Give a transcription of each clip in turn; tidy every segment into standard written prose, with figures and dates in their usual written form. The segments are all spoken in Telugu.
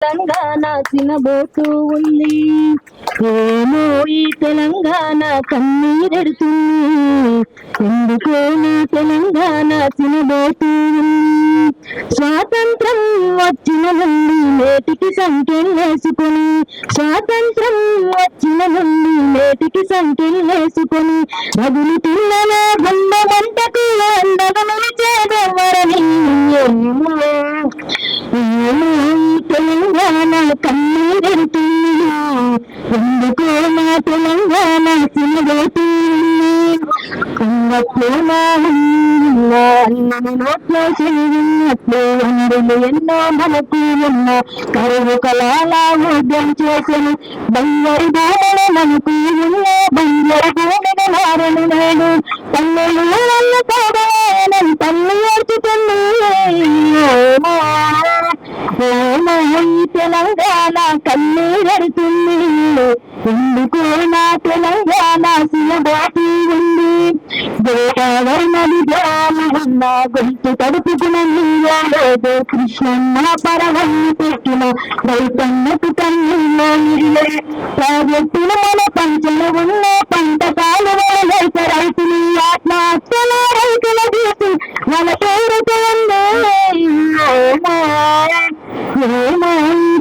తెలంగాణ చిన్నబోతూ ఉంది. ఏమో ఈ తెలంగాణ కన్నీరెడుతుంది, ఎందుకో నా తెలంగాణ చిన్నబోతూ ఉంది. స్వాతంత్రం వచ్చిన నుండి నేటికి సంఖ్యలేసుకొని, స్వాతంత్రం వచ్చిన నుండి నేటికి సంఖ్యలేసుకొని, రగులుతున్ననే గుండె మంటకు అండగా నిలిచేదెవరని. ఏమో తెలంగాణ కన్నీరెడుతుంది, ఎందుకో నా తెలంగాణ చిన్నబోతుంది. నోట్లో చెల్లినట్లు అందులు ఎన్నో మనకు ఉన్న కరువు కళాల ఊద్యం చేసను. బంగారు భూములు మనకు ఉన్న బంగారు భూమిని మారను నేడు. పల్లెలు వల్ల కాదని తల్లి ఏడ్చుతుంది. తెలంగాణ కన్నీరెడుతుంది, ఎందుకో నా తెలంగాణ సిలబోతూ ఉంది. గోదావరి నది ఉన్న గొంతు తడుపుకున్న నీళ్ళు, కృష్ణమ్మ పరవన్ని పెట్టిన రైతన్నకు కన్నీళ్ళ నీళ్ళే. ప్రాజెక్టులు మన పంచలు ఉన్న పంట కాలువల రైతులు ఆత్మహత్యల రైతుల చూసి మన పేరుతో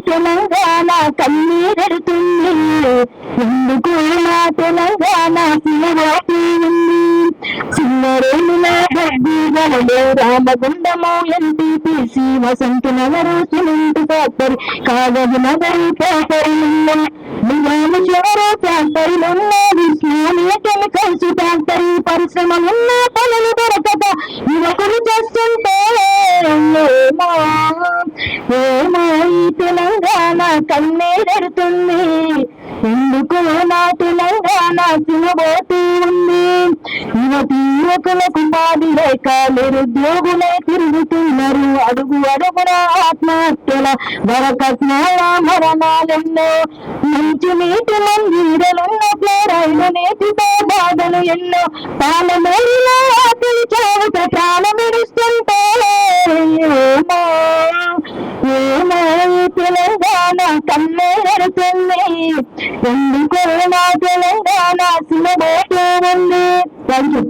తెలంగాణ కన్నీరెడుతుంది, ఎందుకు నా తెలంగాణ సిలబోతూ ఉంది. చిన్నరేముల గడ్డిగలలో రామగుండము ఎంపీటీసీ వసంత నగరు సిమెంట్ ఫ్యాక్టరీ, కాగజు నగరు ఫ్యాక్టరీలున్న నిజాము చివర ఫ్యాక్టరీలున్న విస్మానియ కెమికల్స్ ఫ్యాక్టరీ పరిశ్రమలున్న పనులు దొరకక యువకులు చేస్తుంటే ఏమో ఈ తెలంగాణ కన్నీరెడుతుంది, ఎందుకు నా తెలంగాణ సిలబోతూ ఉంది. యువకులకు బాధి లేక నిరుద్యోగులే తిరుగుతున్నారు. అడుగు అడుగున ఆత్మహత్యల వరకట్నాల మరణాలెన్నో. మంచి నీటి మంజీరలున్న ఫ్లోరైడ్ నీటితో బాధలు ఎన్నో. పాలమూరిలో ఆకలి చావుత ప్రాణమిడుస్తుంటే ఏమో తెలంగాణ కన్నీరెడుతుంది, ఎందుకో నా తెలంగాణ సిలబోతూ ఉంది. Thank you.